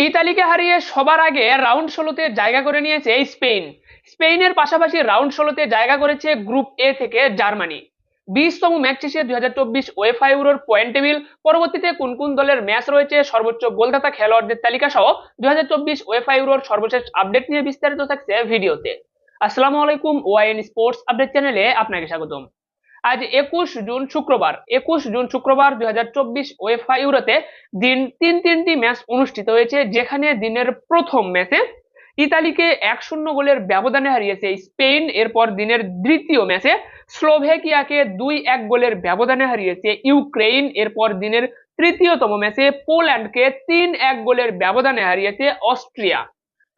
ইতালিকে হারিয়ে সবার আগে রাউন্ড 16-তে জায়গা করে নিয়েছে স্পেন। স্পেনের পাশাপাশি রাউন্ড 16-তে জায়গা করেছে গ্রুপ এ থেকে জার্মানি। 20তম ম্যাচ শেষে 2024 ওয়েফা ইউরোর পয়েন্ট টেবিল, পরবর্তীতে কোন কোন দলের ম্যাচ রয়েছে, সর্বোচ্চ গোলদাতা খেলোয়াড়দের তালিকা সহ 2024 ওয়েফা ইউরোর সর্বশেষ আপডেট নিয়ে বিস্তারিত থাকছে ভিডিওতে। আসসালামু আলাইকুম, ওয়াইএন স্পোর্টস আপডেট চ্যানেলে আপনাকে স্বাগতম। আজ 21 জুন শুক্রবার 2024 ওয়েফা ইউরোতে দিন তিনটি ম্যাচ অনুষ্ঠিত হয়েছে, যেখানে দিনের প্রথম ম্যাচে ইতালিকে 1-0 গোলের ব্যবধানে হারিয়েছে স্পেন। এরপর দিনের দ্বিতীয় ম্যাচে স্লোভেকিয়াকে 2-1 গোলের ব্যবধানে হারিয়েছে ইউক্রেন। এরপর দিনের তৃতীয়তম ম্যাচে পোল্যান্ডকে 3-1 গোলের ব্যবধানে হারিয়েছে অস্ট্রিয়া।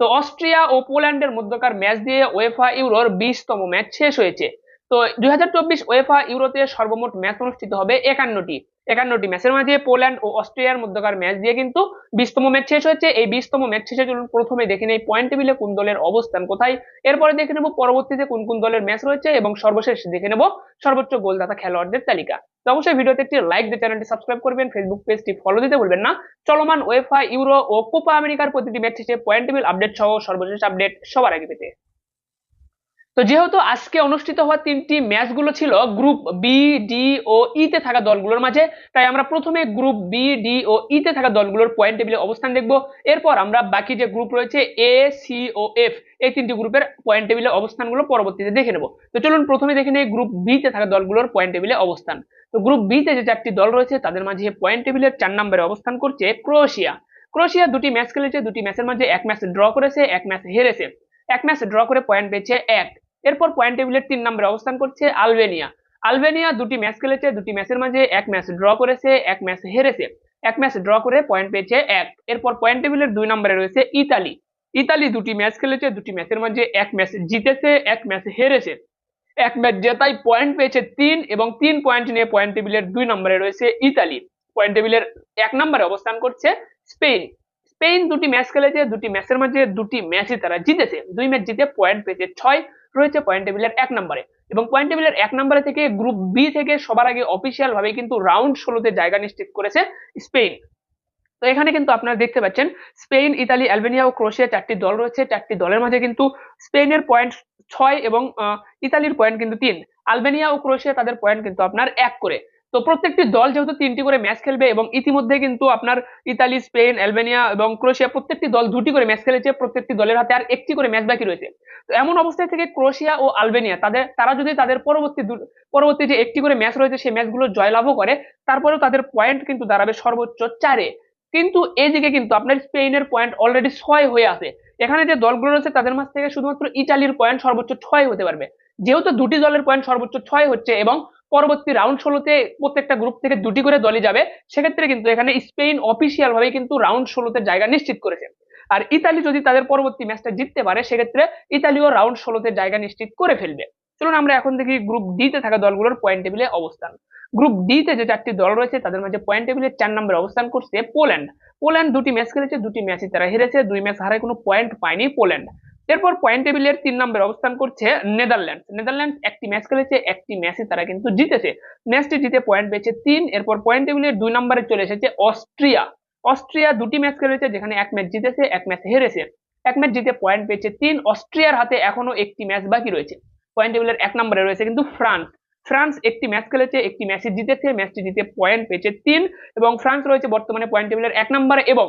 তো অস্ট্রিয়া ও পোল্যান্ডের মধ্যকার ম্যাচ দিয়ে ওয়েফা ইউরোর 20তম ম্যাচ শেষ হয়েছে। তো 2024 ওয়েফা ইউরোতে সর্বমোট ম্যাচ অনুষ্ঠিত হবে 51টি ম্যাচের মাঝে পোল্যান্ড ও অস্ট্রিয়ার মধ্যকার ম্যাচ দিয়ে কিন্তু 20তম ম্যাচ শেষ হয়েছে। এই 20তম ম্যাচ শেষে চলুন প্রথমে দেখে নেই পয়েন্ট টেবিলে কোন দলের অবস্থান কোথায়, এরপরে দেখে নেব পরবর্তীতে কোন কোন দলের ম্যাচ রয়েছে, এবং সর্বশেষ দেখে নেব সর্বোচ্চ গোলদাতা খেলোয়াড়দের তালিকা। তো অবশ্যই ভিডিওতে একটি লাইক দিয়ে চ্যানেলটি সাবস্ক্রাইব করবেন, ফেসবুক পেজটি ফলো দিতে ভুলবেন না। চলমান ওয়েফা ইউরো ও কোপা আমেরিকার প্রতিটি ম্যাচ শেষে পয়েন্ট টেবিল আপডেট সহ সর্বশেষ আপডেট সবার আগে পেতে। তো যেহেতু আজকে অনুষ্ঠিত হওয়া তিনটি ম্যাচগুলো ছিল গ্রুপ বি, ডি ও ই তে থাকা দলগুলোর মাঝে, তাই আমরা প্রথমে গ্রুপ বি, ডি ও ই তে থাকা দলগুলোর পয়েন্ট টেবিলে অবস্থান দেখব। এরপর আমরা বাকি যে গ্রুপ রয়েছে এ, সি ও এফ, এই তিনটি গ্রুপের পয়েন্ট টেবিলে অবস্থানগুলো পরবর্তীতে দেখে নেব। তো চলুন প্রথমে দেখে নেই গ্রুপ বি তে থাকা দলগুলোর পয়েন্ট টেবিলে অবস্থান। তো গ্রুপ বি তে যে চারটি দল রয়েছে তাদের মাঝে পয়েন্ট টেবিলের 4 নম্বরে অবস্থান করছে ক্রোয়েশিয়া। ক্রোয়েশিয়া দুটি ম্যাচ খেলেছে, দুটি ম্যাচের মাঝে এক ম্যাচ ড্র করেছে, এক ম্যাচ হেরেছে। এক ম্যাচ ড্র করে পয়েন্ট পেয়েছে 1। এরপর পয়েন্ট টেবিলের 3 নম্বরে অবস্থান করছে আলবেনিয়া। আলবেনিয়া দুটি ম্যাচ খেলেছে, দুটি ম্যাচের মাঝে এক ম্যাচ ড্র করেছে, এক ম্যাচ হেরেছে। এক ম্যাচ ড্র করে পয়েন্ট পেয়েছে 1। এরপর পয়েন্ট টেবিলের 2 নম্বরে রয়েছে ইতালি। ইতালি দুটি ম্যাচ খেলেছে, দুটি ম্যাচের মাঝে এক ম্যাচ জিতেছে, এক ম্যাচ হেরেছে। এক ম্যাচ জেতায় পয়েন্ট পেয়েছে 3, এবং 3 পয়েন্ট নিয়ে পয়েন্ট টেবিলের 2 নম্বরে রয়েছে ইতালি। পয়েন্ট টেবিলের 1 নম্বরে অবস্থান করছে স্পেন। স্পেন দুটি ম্যাচ খেলেছে, দুটি ম্যাচের মাঝে দুটি ম্যাচই তারা জিতেছে, 2 ম্যাচ জিতে পয়েন্ট পেয়েছে 6, রয়েছে পয়েন্ট টেবিলের 1 নম্বরে। এবং পয়েন্ট টেবিলের 1 নম্বরে থেকে গ্রুপ বি থেকে সবার আগে অফিসিয়াল ভাবে কিন্তু রাউন্ড 16-তে জায়গা নিশ্চিত করেছে স্পেন। তো এখানে কিন্তু আপনারা দেখতে পাচ্ছেন স্পেন, ইতালি, আলবেনিয়া ও ক্রোয়েশিয়া চারটি দল রয়েছে। চারটি দলের মাঝে কিন্তু স্পেনের পয়েন্ট 6 এবং ইতালির পয়েন্ট কিন্তু 3। আলবেনিয়া ও ক্রোয়েশিয়া তাদের পয়েন্ট কিন্তু আপনার 1 করে। তো প্রত্যেকটি দল যেহেতু 3টি করে ম্যাচ খেলবে, এবং ইতিমধ্যে কিন্তু আপনার ইতালি, স্পেন, আলবেনিয়া এবং ক্রোয়েশিয়া প্রত্যেকটি দল 2টি করে ম্যাচ খেলেছে, প্রত্যেকটি দলের হাতে আর 1টি করে ম্যাচ বাকি রয়েছে। তো এমন অবস্থায় থেকে ক্রোয়েশিয়া ও আলবেনিয়া তারা যদি তাদের পরবর্তী যে 1টি করে ম্যাচ রয়েছে সেই ম্যাচগুলো জয়লাভও করে, তারপরেও তাদের পয়েন্ট কিন্তু দাঁড়াবে সর্বোচ্চ 4-এ। কিন্তু এইদিকে কিন্তু আপনার স্পেনের পয়েন্ট অলরেডি 6 হয়ে আছে। এখানে যে দলগুলো রয়েছে তাদের মাঝ থেকে শুধুমাত্র ইতালির পয়েন্ট সর্বোচ্চ 6 হতে পারবে। যেহেতু দুটি দলের পয়েন্ট সর্বোচ্চ 6 হচ্ছে, এবং পরবর্তী রাউন্ড 16-তে প্রত্যেকটা গ্রুপ থেকে দুটি করে দলই যাবে, সেক্ষেত্রে কিন্তু এখানে স্পেন অফিসিয়াল ভাবে কিন্তু রাউন্ড 16-তে জায়গা নিশ্চিত করেছে। আর ইতালি যদি তাদের পরবর্তী ম্যাচটা জিততে পারে, সেক্ষেত্রে ইতালিও রাউন্ড 16-তে জায়গা নিশ্চিত করে ফেলবে। চলুন আমরা এখন দেখি গ্রুপ ডি তে থাকা দলগুলোর পয়েন্ট টেবিলে অবস্থান। গ্রুপ ডি তে যে চারটি দল রয়েছে তাদের মাঝে পয়েন্ট টেবিলে 4 নম্বরে অবস্থান করছে পোল্যান্ড। পোল্যান্ড দুটি ম্যাচ খেলেছে, দুটি ম্যাচই তারা হেরেছে, 2 ম্যাচ হারায় কোনো পয়েন্ট পায়নি পোল্যান্ড। এরপর পয়েন্ট টেবিলের 3 নম্বরে অবস্থান করছে নেদারল্যান্ডস। নেদারল্যান্ডস একটি ম্যাচ খেলেছে, একটি ম্যাচই তারা কিন্তু জিতেছে, ম্যাচটি জিতে পয়েন্ট পেয়েছে 3। এরপর পয়েন্ট টেবিলের 2 নম্বরে চলে এসেছে অস্ট্রিয়া। অস্ট্রিয়া দুটি ম্যাচ খেলেছে, যেখানে এক ম্যাচ জিতেছে, এক ম্যাচ হেরেছে। এক ম্যাচ জিতে পয়েন্ট পেয়েছে 3। অস্ট্রিয়ার হাতে এখনো একটি ম্যাচ বাকি রয়েছে। পয়েন্ট টেবিলের 1 নম্বরে রয়েছে কিন্তু ফ্রান্স। ফ্রান্স একটি ম্যাচ খেলেছে, একটি ম্যাচই জিতেছে, ম্যাচটি জিতে পয়েন্ট পেয়েছে 3, এবং ফ্রান্স রয়েছে বর্তমানে পয়েন্ট টেবিলের 1 নম্বরে। এবং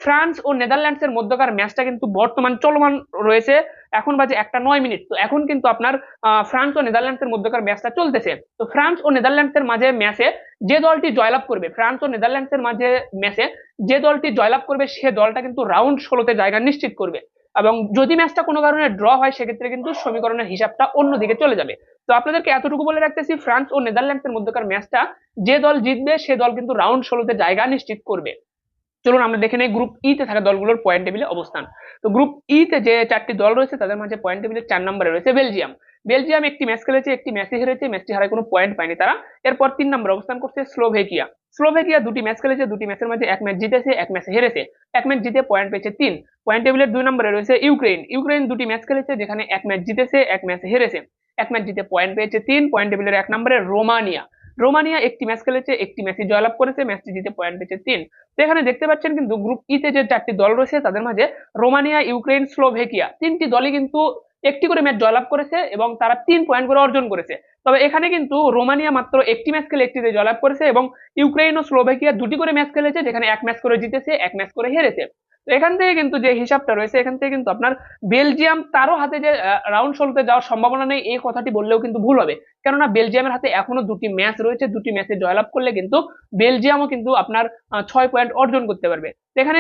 ফ্রান্স ও নেদারল্যান্ডস এর মধ্যকার ম্যাচটা কিন্তু বর্তমান চলমান রয়েছে, এখন বাজে 1টা 9 মিনিট। তো এখন কিন্তু আপনার ফ্রান্স ও নেদারল্যান্ডস এর মধ্যকার ম্যাচটা চলতেছে। তো ফ্রান্স ও নেদারল্যান্ডস এর মাঝে ম্যাচে যে দলটি জয়লাভ করবে, ফ্রান্স ও নেদারল্যান্ডস এর মাঝে ম্যাচে যে দলটি জয়লাভ করবে সে দলটা কিন্তু রাউন্ড 16-তে জায়গা নিশ্চিত করবে। এবং যদি ম্যাচটা কোনো কারণে ড্র হয়, সেক্ষেত্রে কিন্তু সমীকরণের হিসাবটা অন্যদিকে চলে যাবে। তো আপনাদেরকে এতটুকু বলে রাখতেছি, ফ্রান্স ও নেদারল্যান্ডস এর মধ্যকার ম্যাচটা যে দল জিতবে সে দল কিন্তু রাউন্ড 16-তে জায়গা নিশ্চিত করবে। চলুন আমরা দেখে নেই গ্রুপ ই তে থাকা দলগুলোর পয়েন্ট টেবিলে অবস্থান। তো গ্রুপ ই তে যে চারটি দল রয়েছে তাদের মাঝে পয়েন্ট টেবিলে 4 নম্বরে রয়েছে বেলজিয়াম। বেলজিয়াম একটি ম্যাচ খেলেছে, একটি ম্যাচই হেরেছে, ম্যাচটি হারায় কোনো পয়েন্ট পায়নি তারা। এরপর 3 নম্বরে অবস্থান করছে স্লোভেকিয়া। স্লোভেকিয়া দুটি ম্যাচ খেলেছে, দুটি ম্যাচের মাঝে এক ম্যাচ জিতেছে, এক ম্যাচ হেরেছে। এক ম্যাচ জিতে পয়েন্ট পেয়েছে 3। পয়েন্ট টেবিলের 2 নম্বরে রয়েছে ইউক্রেন। ইউক্রেন দুটি ম্যাচ খেলেছে, যেখানে এক ম্যাচ জিতেছে, এক ম্যাচ হেরেছে। এক ম্যাচ জিতে পয়েন্ট পেয়েছে 3। পয়েন্ট টেবিলের 1 নম্বরে রোমানিয়া। রোমানিয়া একটি ম্যাচ খেলেছে, একটি ম্যাচই জয়লাভ করেছে, ম্যাচটি জিতে পয়েন্ট পেয়েছে 3। তো এখানে দেখতে পাচ্ছেন কিন্তু গ্রুপ ই তে যে 4টি দল রয়েছে তাদের মাঝে রোমানিয়া, ইউক্রেন, স্লোভেকিয়া 3টি দলই কিন্তু একটি করে ম্যাচ জয়লাভ করেছে এবং তারা 3 পয়েন্ট করে অর্জন করেছে। তবে এখানে কিন্তু রোমানিয়া মাত্র একটি ম্যাচ খেলে একটিতে জয়লাভ করেছে এবং ইউক্রেন ও স্লোভাকিয়া দুটি করে ম্যাচ খেলেছে, যেখানে এক ম্যাচ করে জিতেছে, এক ম্যাচ করে হেরেছে। তো এখান থেকে কিন্তু যে হিসাবটা রয়েছে, এখান থেকে কিন্তু আপনার বেলজিয়াম তারও হাতে যে রাউন্ড ষোলোতে যাওয়ার সম্ভাবনা নেই এই কথাটি বললেও কিন্তু ভুল হবে, কেননা বেলজিয়ামের হাতে এখনো দুটি ম্যাচ রয়েছে, দুটি ম্যাচে জয়লাভ করলে কিন্তু বেলজিয়ামও কিন্তু আপনার 6 পয়েন্ট অর্জন করতে পারবে। এখানে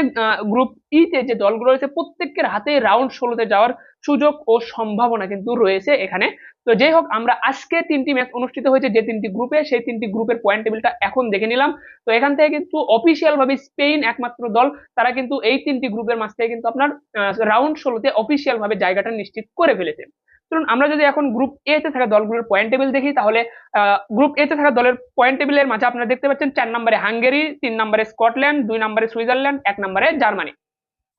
গ্রুপ ই তে যে দলগুলো রয়েছে প্রত্যেকের হাতে রাউন্ড ষোলোতে যাওয়ার সুযোগ ও সম্ভাবনা কিন্তু রয়েছে এখানে। তো যাই হোক, আমরা আজকে 3টি ম্যাচ অনুষ্ঠিত হয়েছে যে 3টি গ্রুপে, সেই 3টি গ্রুপের পয়েন্ট টেবিলটা এখন দেখে নিলাম। তো এখান থেকে কিন্তু অফিসিয়াল ভাবে স্পেন একমাত্র দল, তারা কিন্তু এই 3টি গ্রুপের মাঝ থেকে কিন্তু আপনার রাউন্ড ষোলোতে অফিসিয়াল ভাবে জায়গাটা নিশ্চিত করে ফেলেছে। চলুন আমরা যদি এখন গ্রুপ এ তে থাকা দলগুলোর পয়েন্ট টেবিল দেখি, তাহলে গ্রুপ এ তে থাকা দলের পয়েন্ট টেবিলের মাঝে আপনারা দেখতে পাচ্ছেন 4 নম্বরে হাঙ্গেরি, 3 নম্বরে স্কটল্যান্ড, 2 নম্বরে সুইজারল্যান্ড, 1 নম্বরে জার্মানি।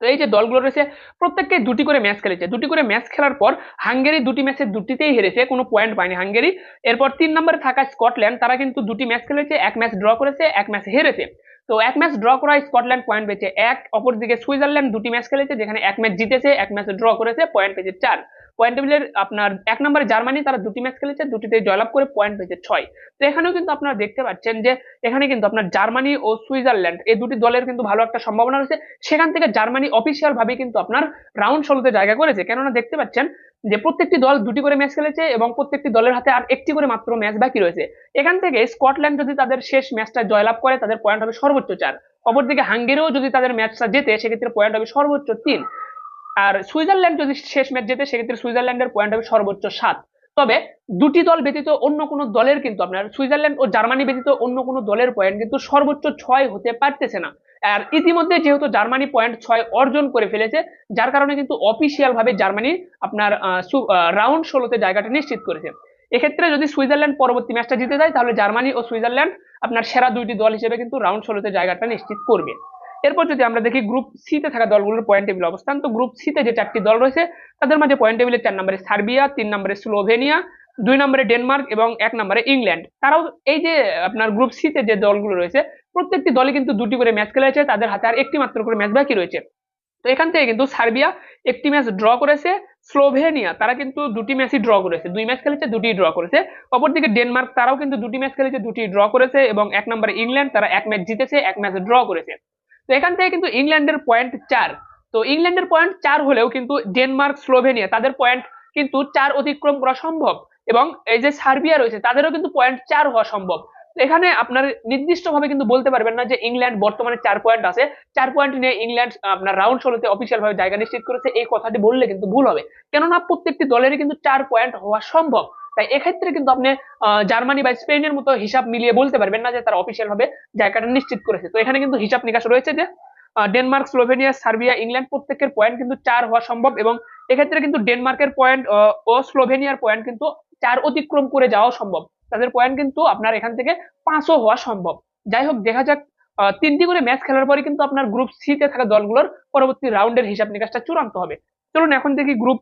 তো এই যে দলগুলো রয়েছে প্রত্যেককে দুটি করে ম্যাচ খেলেছে, দুটি করে ম্যাচ খেলার পর হাঙ্গেরি দুটি ম্যাচে দুটিতেই হেরেছে, কোনো পয়েন্ট পায়নি হাঙ্গেরি। এরপর 3 নম্বরে থাকা স্কটল্যান্ড, তারা কিন্তু দুটি ম্যাচ খেলেছে, এক ম্যাচ ড্র করেছে, এক ম্যাচ হেরেছে। তো এক ম্যাচ ড্র করা স্কটল্যান্ড পয়েন্ট পেয়েছে 1, অপরদিকে সুইজারল্যান্ড দুটি ম্যাচ খেলেছে, যেখানে এক ম্যাচ জিতেছে, এক ম্যাচ ড্র করেছে, পয়েন্ট পেয়েছে 4। পয়েন্ট টেবিলের আপনার 1 নম্বরে জার্মানি, তারা দুটি ম্যাচ খেলেছে, দুটিতে জয়লাভ করে পয়েন্ট পেয়েছে 6। তো এখানেও কিন্তু আপনারা দেখতে পাচ্ছেন যে এখানে কিন্তু আপনার জার্মানি ও সুইজারল্যান্ড এই দুটি দলের কিন্তু ভালো একটা সম্ভাবনা রয়েছে। সেখান থেকে জার্মানি অফিসিয়াল ভাবে কিন্তু আপনার রাউন্ড ষোলোতে জায়গা করেছে, কেননা দেখতে পাচ্ছেন যে প্রত্যেকটি দল দুটি করে ম্যাচ খেলেছে এবং প্রত্যেকটি দলের হাতে আর একটি করে মাত্র ম্যাচ বাকি রয়েছে। এখান থেকে স্কটল্যান্ড যদি তাদের শেষ ম্যাচটা জয়লাভ করে তাদের পয়েন্ট হবে সর্বোচ্চ 4, অপরদিকে হাঙ্গেরিও যদি তাদের ম্যাচটা জেতে সেক্ষেত্রে পয়েন্ট হবে সর্বোচ্চ 3, আর সুইজারল্যান্ড যদি শেষ ম্যাচ জেতে সেক্ষেত্রে সুইজারল্যান্ডের পয়েন্ট হবে সর্বোচ্চ 7। তবে দুটি দল ব্যতীত অন্য কোনো দলের কিন্তু আপনার সুইজারল্যান্ড ও জার্মানি ব্যতীত অন্য কোনো দলের পয়েন্ট কিন্তু সর্বোচ্চ 6 হতে পারতেছে না। আর ইতিমধ্যে যেহেতু জার্মানি পয়েন্ট 6 অর্জন করে ফেলেছে, যার কারণে কিন্তু অফিসিয়াল ভাবে জার্মানি আপনার রাউন্ড ষোলোতে জায়গাটা নিশ্চিত করেছে। এক্ষেত্রে যদি সুইজারল্যান্ড পরবর্তী ম্যাচটা জিতে যায় তাহলে জার্মানি ও সুইজারল্যান্ড আপনার সেরা দুইটি দল হিসেবে কিন্তু রাউন্ড ষোলোতে জায়গাটা নিশ্চিত করবে। এরপর যদি আমরা দেখি গ্রুপ সি তে থাকা দলগুলোর পয়েন্ট টেবিল অবস্থান, তো গ্রুপ সি তে যে 4টি দল রয়েছে তাদের মাঝে পয়েন্ট টেবিলে 4 নম্বরে সার্বিয়া, 3 নম্বরে স্লোভেনিয়া, 2 নম্বরে ডেনমার্ক এবং 1 নম্বরে ইংল্যান্ড। তারাও এই যে আপনার গ্রুপ সি তে যে দলগুলো রয়েছে প্রত্যেকটি দলই কিন্তু দুটি করে ম্যাচ খেলেছে, তাদের হাতে আর একটি মাত্র করে ম্যাচ বাকি রয়েছে। তো এখান থেকে কিন্তু সার্বিয়া একটি ম্যাচ ড্র করেছে, স্লোভেনিয়া তারা কিন্তু দুটি ম্যাচই ড্র করেছে, 2 ম্যাচ খেলেছে, দুটি ড্র করেছে। অপরদিকে ডেনমার্ক তারাও কিন্তু দুটি ম্যাচ খেলেছে, দুটি ড্র করেছে এবং 1 নম্বরে ইংল্যান্ড তারা এক ম্যাচ জিতেছে, এক ম্যাচ ড্র করেছে। তো এখান থেকে কিন্তু ইংল্যান্ডের পয়েন্ট 4, তো ইংল্যান্ডের পয়েন্ট 4 হলেও কিন্তু ডেনমার্ক, স্লোভেনিয়া তাদের পয়েন্ট কিন্তু 4 অতিক্রম করা সম্ভব, এবং এই যে সার্বিয়া রয়েছে তাদেরও কিন্তু পয়েন্ট 4 হওয়া সম্ভব। এখানে আপনার নির্দিষ্ট ভাবে কিন্তু বলতে পারবেন না যে ইংল্যান্ড বর্তমানে 4 পয়েন্ট আছে, 4 পয়েন্ট নিয়ে ইংল্যান্ড আপনার রাউন্ড ষোলোতে অফিসিয়াল ভাবে জায়গা নিশ্চিত করেছে, এই কথাটি বললে কিন্তু ভুল হবে, কেননা প্রত্যেকটি দলেরই কিন্তু 4 পয়েন্ট হওয়া সম্ভব। তাই এক্ষেত্রে কিন্তু আপনি জার্মানি বা স্পেনের মতো হিসাব মিলিয়ে বলতে পারবেন না যে তারা অফিসিয়াল ভাবে জায়গাটা নিশ্চিত করেছে। তো এখানে কিন্তু হিসাব নিকাশ রয়েছে যে ডেনমার্ক, স্লোভেনিয়া, সার্বিয়া, ইংল্যান্ড প্রত্যেকের পয়েন্ট কিন্তু 4 হওয়া সম্ভব, এবং এক্ষেত্রে কিন্তু ডেনমার্কের পয়েন্ট ও স্লোভেনিয়ার পয়েন্ট কিন্তু 4 অতিক্রম করে যাওয়া সম্ভব, তাদের পয়েন্ট কিন্তু আপনার এখান থেকে 5ও হওয়া সম্ভব। যাই হোক, দেখা যাক 3টি করে ম্যাচ খেলার পরে কিন্তু আপনার গ্রুপ সি তে থাকা দলগুলোর পরবর্তী রাউন্ডের হিসাব নিকাশটা চূড়ান্ত হবে। চলুন এখন দেখি গ্রুপ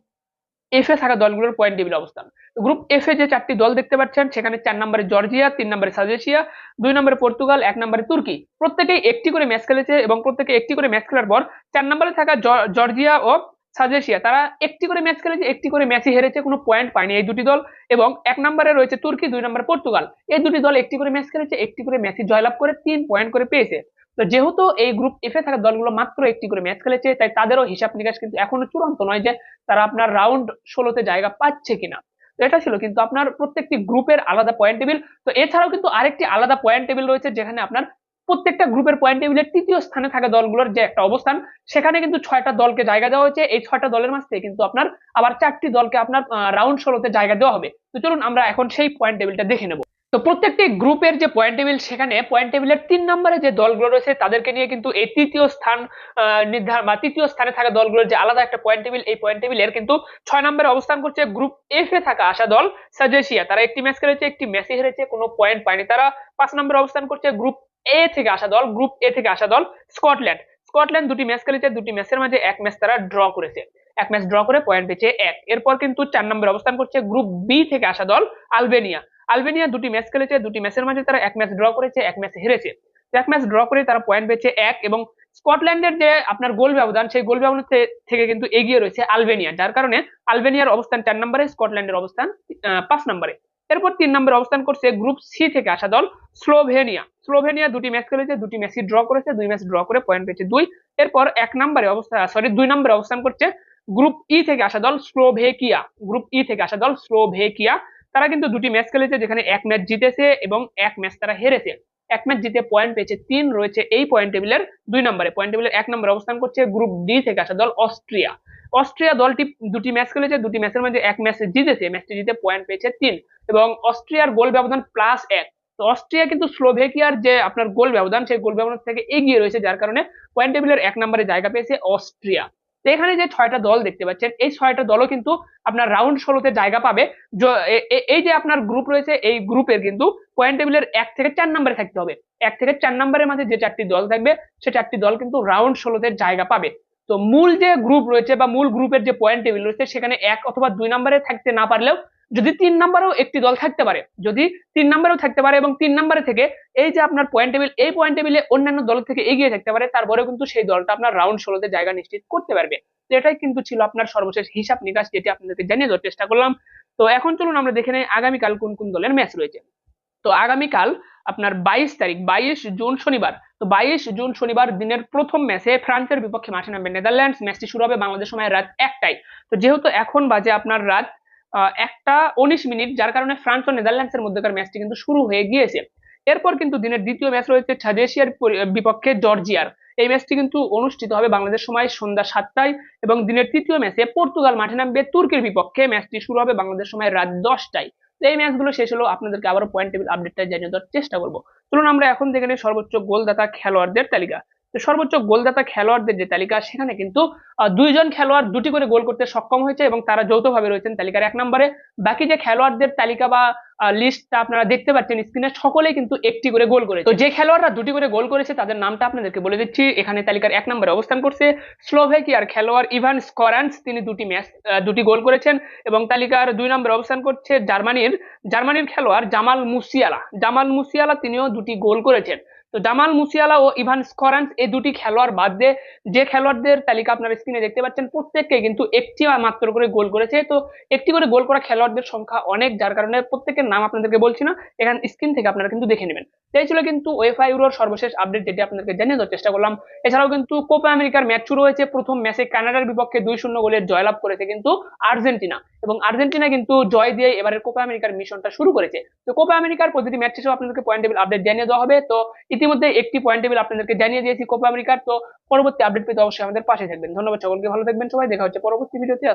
এফ এ থাকা দলগুলোর পয়েন্ট টেবিল অবস্থান। গ্রুপ এফ এ যে 4টি দল দেখতে পাচ্ছেন সেখানে 4 নম্বরে জর্জিয়া, 3 নম্বরে সাজেশিয়া, 2 নম্বরে পর্তুগাল, 1 নম্বরে তুর্কি প্রত্যেকেই একটি করে ম্যাচ খেলেছে, এবং প্রত্যেকে একটি করে ম্যাচ খেলার পর 4 নম্বরে থাকা জর্জিয়া ও সাজেশিয়া তারা একটি করে ম্যাচ খেলেছে, একটি করে ম্যাচই হেরেছে, কোনো পয়েন্ট পায়নি এই দুটি দল। এবং 1 নম্বরে রয়েছে তুর্কি, 2 নম্বরে পর্তুগাল, এই দুটি দল একটি করে ম্যাচ খেলেছে, একটি করে ম্যাচই জয়লাভ করে 3 পয়েন্ট করে পেয়েছে। তো যেহেতু এই গ্রুপ এফ এ থাকা দলগুলো মাত্র একটি করে ম্যাচ খেলেছে, তাই তাদেরও হিসাব নিকাশ কিন্তু এখনো চূড়ান্ত নয় যে তারা আপনার রাউন্ড ষোলোতে জায়গা পাচ্ছে কিনা। তো এটা ছিল কিন্তু আপনার প্রত্যেকটি গ্রুপের আলাদা পয়েন্ট টেবিল। তো এছাড়াও কিন্তু আরেকটি আলাদা পয়েন্ট টেবিল রয়েছে, যেখানে আপনার প্রত্যেকটা গ্রুপের পয়েন্ট টেবিলের তৃতীয় স্থানে থাকা দলগুলোর যে একটা অবস্থান, সেখানে কিন্তু 6টা দলকে জায়গা দেওয়া হয়েছে। এই 6টা দলের মাঝ থেকে কিন্তু আপনার আবার 4টি দলকে আপনার রাউন্ড ষোলোতে জায়গা দেওয়া হবে। তো চলুন আমরা এখন সেই পয়েন্ট টেবিলটা দেখে নেব। তো প্রত্যেকটি গ্রুপের যে পয়েন্ট টেবিল, সেখানে পয়েন্ট টেবিলের 3 নম্বরে যে দলগুলো রয়েছে তাদেরকে নিয়ে কিন্তু এই তৃতীয় স্থান নির্ধারণ বা তৃতীয় স্থানে থাকা দলগুলোর যে আলাদা একটা পয়েন্ট টেবিল, এই পয়েন্ট টেবিলের কিন্তু 6 নম্বরে অবস্থান করছে গ্রুপ এফ এ থাকা আসা দল সাজেশিয়া, তারা একটি ম্যাচ খেলেছে, একটি ম্যাচই হেরেছে, কোনো পয়েন্ট পায়নি। তারা 5 নম্বরে অবস্থান করছে গ্রুপ এ থেকে আসা দল স্কটল্যান্ড। স্কটল্যান্ড দুটি ম্যাচ খেলেছে, দুটি ম্যাচের মাঝে এক ম্যাচ তারা ড্র করেছে, এক ম্যাচ ড্র করে পয়েন্ট পেয়েছে এক। এরপর কিন্তু 4 নম্বরে অবস্থান করছে গ্রুপ বি থেকে আসা দল আলবেনিয়া। আলবেনিয়া দুটি ম্যাচ খেলেছে, দুটি ম্যাচের মাঝে তারা এক ম্যাচ ড্র করেছে, এক ম্যাচ হেরেছে। এক ম্যাচ ড্র করে তারা পয়েন্ট পেয়েছে এক, এবং স্কটল্যান্ডের যে আপনার গোল ব্যবধান, সেই গোল ব্যবধান থেকে কিন্তু এগিয়ে রয়েছে আলবেনিয়া, যার কারণে আলবেনিয়ার অবস্থান 4 নম্বরে, স্কটল্যান্ডের অবস্থান 5 নম্বরে। এরপর 3 নম্বরে অবস্থান করছে গ্রুপ সি থেকে আসা দল স্লোভেনিয়া। স্লোভেনিয়া দুটি ম্যাচ খেলেছে, দুটি ম্যাচই ড্র করেছে, দুই ম্যাচ ড্র করে পয়েন্ট পেয়েছে 2। এরপর 2 নম্বরে অবস্থান করছে গ্রুপ ই থেকে আসা দল স্লোভেকিয়া। গ্রুপ ই থেকে আসা দল স্লোভেকিয়া, তারা কিন্তু দুটি ম্যাচ খেলেছে, যেখানে এক ম্যাচ জিতেছে এবং এক ম্যাচ তারা হেরেছে। এক ম্যাচ জিতে পয়েন্ট পেয়েছে 3, রয়েছে এই পয়েন্ট টেবিলের 2 নম্বরে। পয়েন্ট টেবিলের 1 নম্বরে অবস্থান করছে গ্রুপ ডি থেকে আসা দল অস্ট্রিয়া। অস্ট্রিয়া দলটি দুটি ম্যাচ খেলেছে, দুটি ম্যাচের মধ্যে এক ম্যাচ জিতেছে, ম্যাচটি জিতে পয়েন্ট পেয়েছে 3, এবং অস্ট্রিয়ার গোল ব্যবধান +1। তো অস্ট্রিয়া কিন্তু স্লোভেকিয়ার যে আপনার গোল ব্যবধান, সেই গোল ব্যবধান থেকে এগিয়ে রয়েছে, যার কারণে পয়েন্ট টেবিলের 1 নম্বরে জায়গা পেয়েছে অস্ট্রিয়া। তো এখানে যে 6টা দল দেখতে পাচ্ছেন, এই 6টা দলও কিন্তু আপনার রাউন্ড 16তে জায়গা পাবে। এই যে আপনার গ্রুপ রয়েছে, এই গ্রুপের কিন্তু পয়েন্ট টেবিলের 1 থেকে 4 নম্বরে থাকতে হবে। 1 থেকে 4 নম্বরের মাঝে যে 4টি দল থাকবে, সে 4টি দল কিন্তু রাউন্ড 16তে জায়গা পাবে। তো মূল যে গ্রুপ রয়েছে বা মূল গ্রুপের যে পয়েন্ট টেবিল রয়েছে, সেখানে 1 অথবা 2 নম্বরে থাকতে না পারলেও যদি 3 নম্বরেও একটি দল থাকতে পারে, যদি 3 নম্বরেও থাকতে পারে এবং 3 নম্বরে থেকে এই যে আপনার পয়েন্ট টেবিল, এই পয়েন্ট টেবিলে অন্যান্য দল থেকে এগিয়ে থাকতে পারে, তারপরেও কিন্তু সেই দলটা আপনার রাউন্ড 16তে জায়গা নিশ্চিত করতে পারবে। তো এটাই কিন্তু ছিল আপনার সর্বশেষ হিসাব নিকাশ, যেটি আপনাদেরকে জানিয়ে দেওয়ার চেষ্টা করলাম। তো এখন চলুন আমরা দেখে নেই আগামীকাল কোন কোন দলের ম্যাচ রয়েছে। তো আগামীকাল আপনার 22 তারিখ, 22 জুন শনিবার। তো 22 জুন শনিবার দিনের প্রথম ম্যাচে ফ্রান্সের বিপক্ষে মাঠে নামবে নেদারল্যান্ডস। ম্যাচটি শুরু হবে বাংলাদেশ সময় রাত 1টায়। তো যেহেতু এখন বাজে আপনার রাত 1টা 19 মিনিট, যার কারণে ফ্রান্স ও নেদারল্যান্ডস এর মধ্যকার ম্যাচটি কিন্তু শুরু হয়ে গিয়েছে। এরপর কিন্তু দিনের দ্বিতীয় ম্যাচ রয়েছে ছাদেশিয়ার বিপক্ষে জর্জিয়ার। এই ম্যাচটি কিন্তু অনুষ্ঠিত হবে বাংলাদেশ সময় সন্ধ্যা 7টায়, এবং দিনের তৃতীয় ম্যাচে পর্তুগাল মাঠে নামবে তুর্কির বিপক্ষে। ম্যাচটি শুরু হবে বাংলাদেশ সময় রাত 10টায়। এই ম্যাচগুলো শেষ হলো, আপনাদেরকে আবারও পয়েন্ট টেবিল আপডেটটা জানিয়ে দেওয়ার চেষ্টা করবো। চলুন আমরা এখন দেখে নিই সর্বোচ্চ গোলদাতা খেলোয়াড়দের তালিকা। তো সর্বোচ্চ গোলদাতা খেলোয়াড়দের যে তালিকা, সেখানে কিন্তু 2জন খেলোয়াড় 2টি করে গোল করতে সক্ষম হয়েছে, এবং তারা যৌথভাবে রয়েছেন তালিকার 1 নম্বরে। বাকি যে খেলোয়াড়দের তালিকা বা লিস্টটা আপনারা দেখতে পাচ্ছেন স্ক্রিনে, সকলেই কিন্তু একটি করে গোল করেছে। তো যে খেলোয়াড়রা 2টি করে গোল করেছে, তাদের নামটা আপনাদেরকে বলে দিচ্ছি। এখানে তালিকার 1 নম্বরে অবস্থান করছে স্লোভেকিয়ার খেলোয়াড় ইভান স্করান্স, তিনি 2টি গোল করেছেন। এবং তালিকার 2 নম্বরে অবস্থান করছে জার্মানির খেলোয়াড় জামাল মুসিয়ালা। জামাল মুসিয়ালা তিনিও 2টি গোল করেছেন। তো জামাল মুসিয়ালা ও ইভান স্করান্স, এই 2টি খেলোয়াড় বাদ দিয়ে যে খেলোয়াড়দের তালিকা আপনারা স্ক্রিনে দেখতে পাচ্ছেন, প্রত্যেককে কিন্তু একটি মাত্র করে গোল করেছে। তো একটি করে গোল করা খেলোয়াড়দের সংখ্যা অনেক, যার কারণে প্রত্যেকের নাম আপনাদেরকে বলছি না, এখানে স্ক্রিন থেকে আপনারা কিন্তু দেখে নেবেন। এই ছিল কিন্তু ওয়েফা ইউরোর সর্বশেষ আপডেট, যেটি আপনাদেরকে জানিয়ে দেওয়ার চেষ্টা করলাম। এছাড়াও কিন্তু কোপা আমেরিকার ম্যাচ শুরু হয়েছে। প্রথম ম্যাচে কানাডার বিপক্ষে 2-0 গোলের জয়লাভ করেছে কিন্তু আর্জেন্টিনা, এবং আর্জেন্টিনা কিন্তু জয় দিয়ে এবারের কোপা আমেরিকার মিশনটা শুরু করেছে। তো কোপা আমেরিকার প্রতিটি ম্যাচ শেষেও আপনাদেরকে পয়েন্ট টেবিল আপডেট জানিয়ে দেওয়া হবে। তো ইতিমধ্যে একটি পয়েন্ট টেবিল আপনাদেরকে জানিয়ে দিয়েছি কোপা আমেরিকার। তো পরবর্তী আপডেট পেতে অবশ্যই আমাদের পাশে থাকবেন। ধন্যবাদ সকলকে, ভালো থাকবেন সবাই, দেখা হচ্ছে পরবর্তী ভিডিওতে।